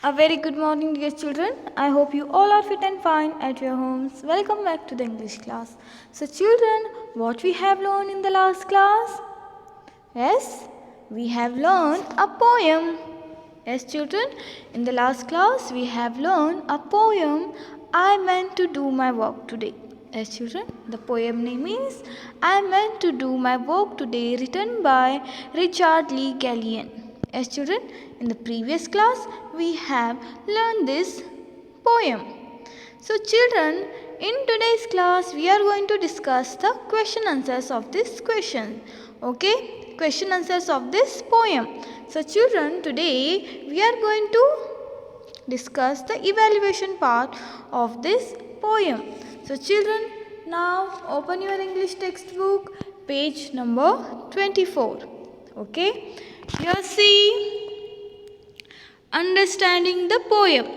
A very good morning, dear children. I hope you all are fit and fine at your homes. Welcome back to the English class. So, children, what we have learned in the last class? Yes, we have learned a poem. Yes, children, in the last class we have learned a poem. I meant to do my work today. Yes, children, the poem name is I meant to do my work today, written by Richard Lee Gallion. Yes, children, in the previous class we have learned this poem. So, children, in today's class we are going to discuss the question answers of this question. Okay, question answers of this poem. So, children, today we are going to discuss the evaluation part of this poem. So, children, now open your English textbook, page number 24. Okay, here see understanding the poem.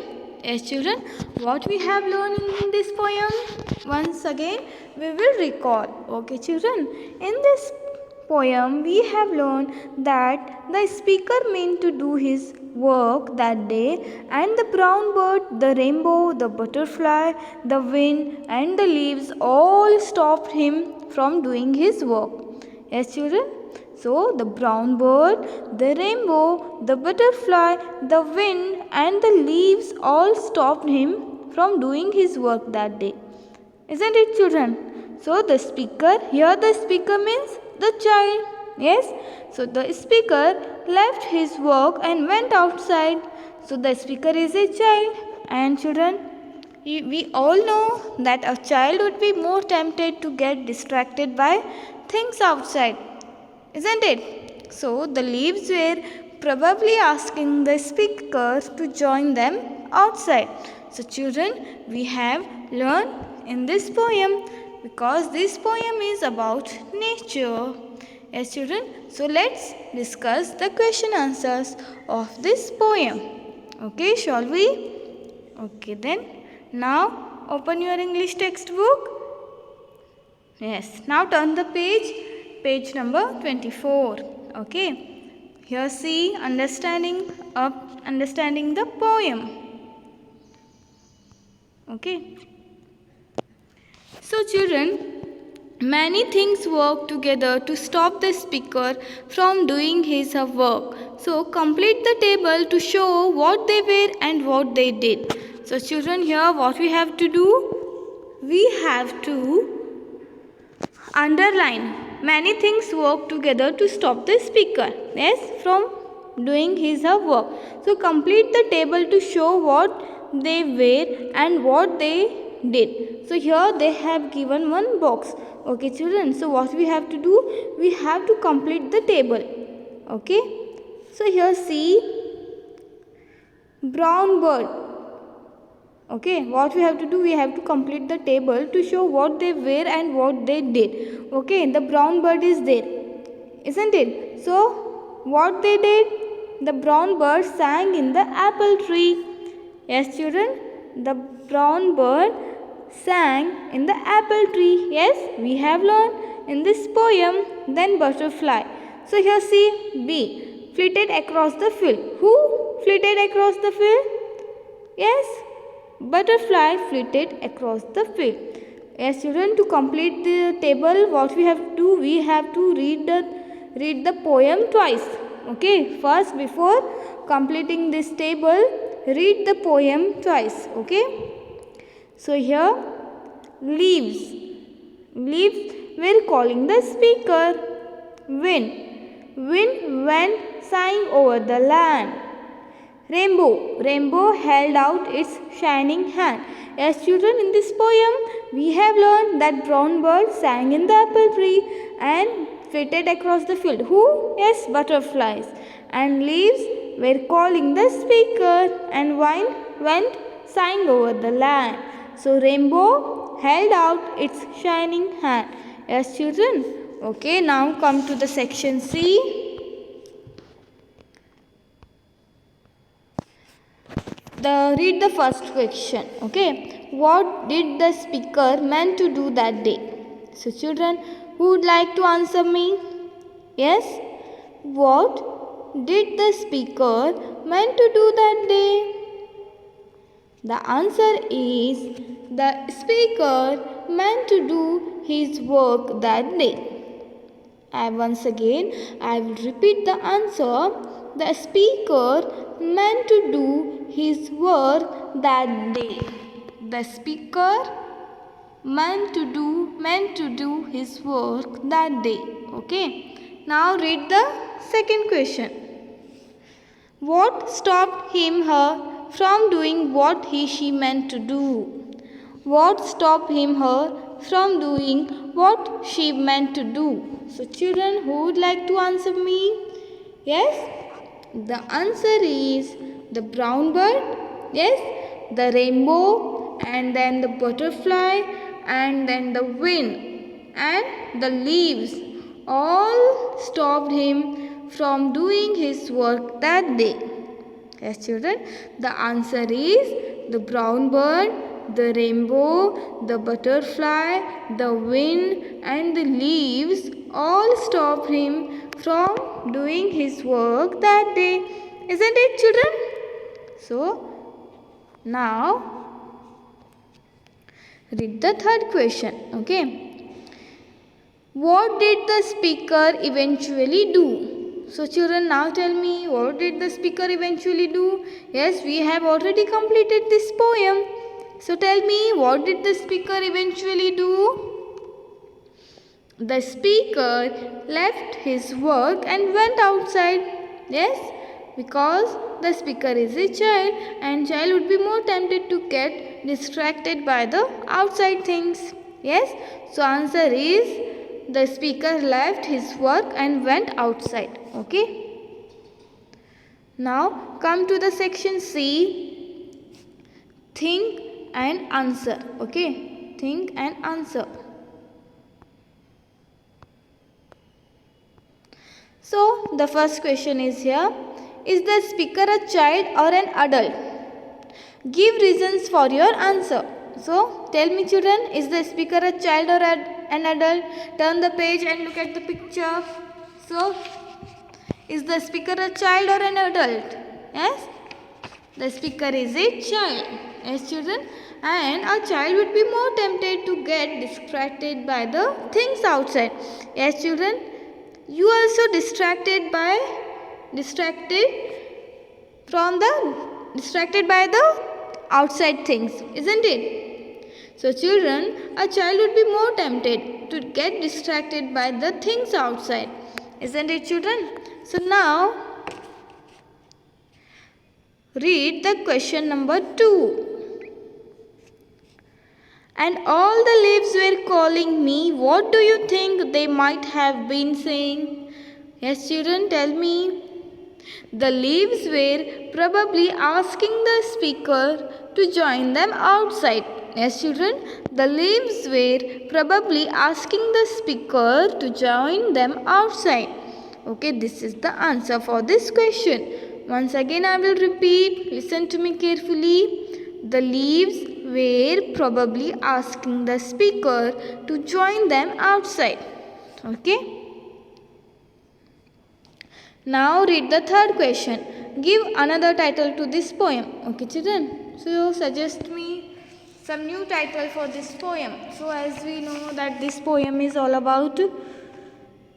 Yes, children, what we have learned in this poem? Once again, we will recall. Okay, children, in this poem, we have learned that the speaker meant to do his work that day, and the brown bird, the rainbow, the butterfly, the wind, and the leaves all stopped him from doing his work. Yes, children. So, the brown bird, the rainbow, the butterfly, the wind, and the leaves all stopped him from doing his work that day. Isn't it, children? So, the speaker, here the speaker means the child. Yes? So, the speaker left his work and went outside. So, the speaker is a child. And, children, we all know that a child would be more tempted to get distracted by things outside. Isn't it? So, the leaves were probably asking the speaker to join them outside. So, children, we have learned in this poem because this poem is about nature. Yes, children. So, let's discuss the question answers of this poem. Okay, shall we? Okay, then. Now, open your English textbook. Yes, now turn the page number 24. Okay, here see understanding the poem. Okay, so children, many things work together to stop the speaker from doing his work. So complete the table to show what they were and what they did. So children, here what we have to do? We have to underline many things work together to stop the speaker, yes, from doing his work. So complete the table to show what they were and what they did. So here they have given one box. Okay, children, so what we have to do? We have to complete the table. Okay, so here see brown bird. Okay, what we have to do? We have to complete the table to show what they were and what they did. Okay, the brown bird is there, isn't it? So, what they did? The brown bird sang in the apple tree. Yes, children, the brown bird sang in the apple tree. Yes, we have learned in this poem. Then butterfly. So, here see B. Flitted across the field. Who flitted across the field? Yes, butterfly flitted across the field. Yes, children, to complete the table, what we have to do? We have to read the poem twice. Okay, first before completing this table, read the poem twice. Okay. So here, leaves were calling the speaker. Wind went sighing over the land. Rainbow held out its shining hand. As children, in this poem, we have learned that brown bird sang in the apple tree and flitted across the field. Who? Yes, butterflies. And leaves were calling the speaker, and wind went sighing over the land. So, rainbow held out its shining hand. Yes, children. Okay, now come to the section C. Read the first question. Okay, what did the speaker meant to do that day? So children, who would like to answer me? Yes, what did the speaker meant to do that day? The answer is the speaker meant to do his work that day. Once again, I will repeat the answer. The speaker meant to do his work that day. The speaker meant to do his work that day. Okay. Now read the second question. What stopped her from doing what she meant to do? What stopped her from doing what she meant to do? So children, who would like to answer me? Yes? The answer is the brown bird. Yes? The rainbow, and then the butterfly, and then the wind and the leaves all stopped him from doing his work that day. Yes children, the answer is the brown bird, the rainbow, the butterfly, the wind and the leaves all stopped him from doing his work that day. Isn't it children? So, now read the third question. Okay. What did the speaker eventually do? So children, now tell me, what did the speaker eventually do? Yes, we have already completed this poem. So tell me, what did the speaker eventually do? The speaker left his work and went outside. Yes, because the speaker is a child and child would be more tempted to get distracted by the outside things. Yes, so answer is the speaker left his work and went outside. Okay. Now come to the section C. Think and answer. Okay. Think and answer. So the first question is here. Is the speaker a child or an adult? Give reasons for your answer. So tell me children, is the speaker a child or an adult? Turn the page and look at the picture. So, is the speaker a child or an adult? Yes? The speaker is a child. Yes children? And a child would be more tempted to get distracted by the things outside. Yes children? You also distracted by the outside things, isn't it? So children, a child would be more tempted to get distracted by the things outside, isn't it children? So now read the question number 2. And all the leaves were calling me. What do you think they might have been saying? Yes children, tell me. The leaves were probably asking the speaker to join them outside. Yes children, the leaves were probably asking the speaker to join them outside. Okay, this is the answer for this question. Once again I will repeat. Listen to me carefully. The leaves were probably asking the speaker to join them outside. Okay. Now read the third question. Give another title to this poem. Okay children. So suggest me some new title for this poem. So as we know that this poem is all about,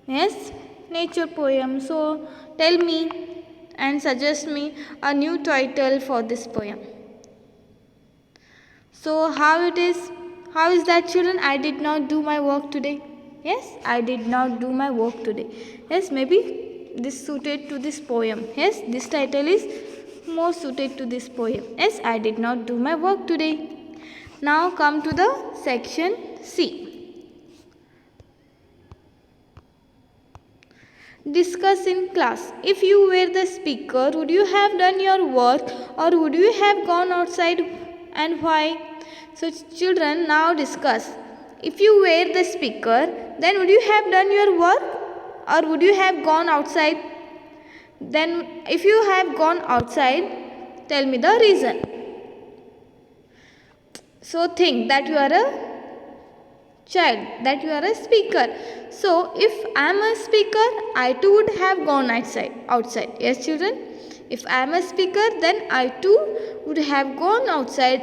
yes, nature poem. So tell me and suggest me a new title for this poem. So how is that children? I did not do my work today. Yes, I did not do my work today. Yes, maybe this suited to this poem. Yes, this title is more suited to this poem. Yes, I did not do my work today. Now come to the section C. Discuss in class. If you were the speaker, would you have done your work or would you have gone outside, and why? So children, now discuss. If you were the speaker, then would you have done your work or would you have gone outside? Then if you have gone outside, tell me the reason. So think that you are a child, that you are a speaker. So if I am a speaker, I too would have gone outside. Yes children? If I am a speaker, then I too would have gone outside.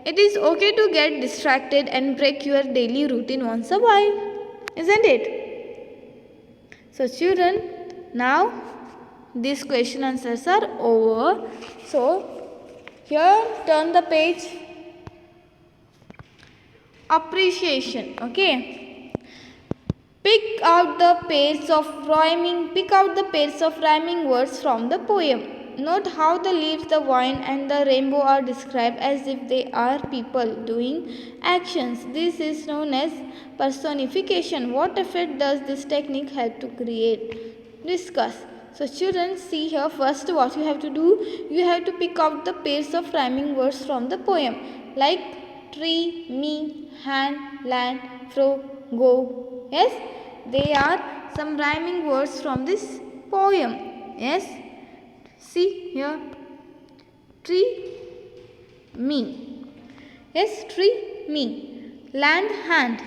It is okay to get distracted and break your daily routine once a while, isn't it? So children, now these question answers are over. So here turn the page. Appreciation. Okay. Pick out the pairs of rhyming words from the poem. Note how the leaves, the vine and the rainbow are described as if they are people doing actions. This is known as personification. What effect does this technique help to create? Discuss. So children, see here first what you have to do. You have to pick out the pairs of rhyming words from the poem, like tree, me, hand, land, fro, go. Yes, they are some rhyming words from this poem. Yes, see here, tree, me. Yes, tree, me. Land, hand.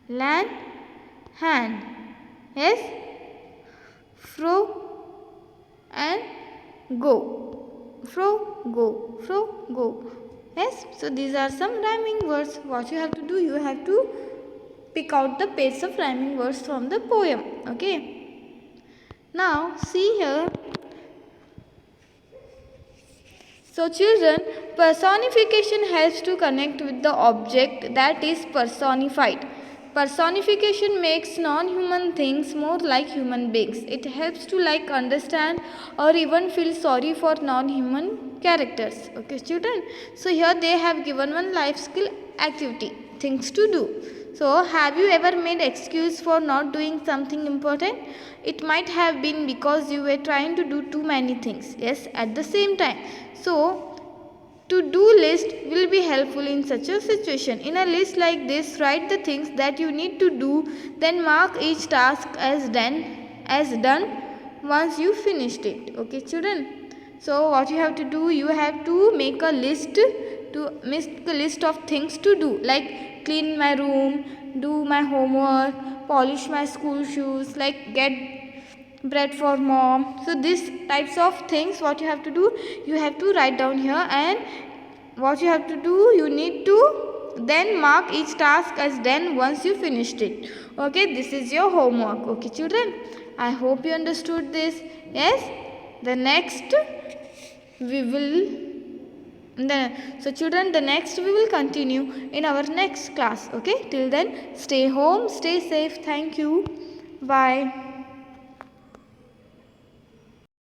Land, hand. Yes, fro and go. Fro, go. Fro, go. Yes, so these are some rhyming words. What you have to do, you have to pick out the pairs of rhyming words from the poem. Okay. Now see here. So children, personification helps to connect with the object that is personified. Personification makes non-human things more like human beings. It helps to understand or even feel sorry for non-human characters. Okay children. So here they have given one life skill activity, things to do. So have you ever made excuse for not doing something important? It might have been because you were trying to do too many things. Yes, at the same time. So to-do list will be helpful in such a situation. In a list like this, write the things that you need to do, then mark each task as done once you finished it. Okay children. So what you have to do, you have to make a list of things to do, like clean my room, do my homework, polish my school shoes, like get bread for mom. So these types of things what you have to do, you have to write down here, and what you have to do, you need to then mark each task as done once you finished it. Okay, this is your homework. Okay children, I hope you understood this. Yes, the next we will so children, the next we will continue in our next class. Okay, till then stay home, stay safe. Thank you. Bye.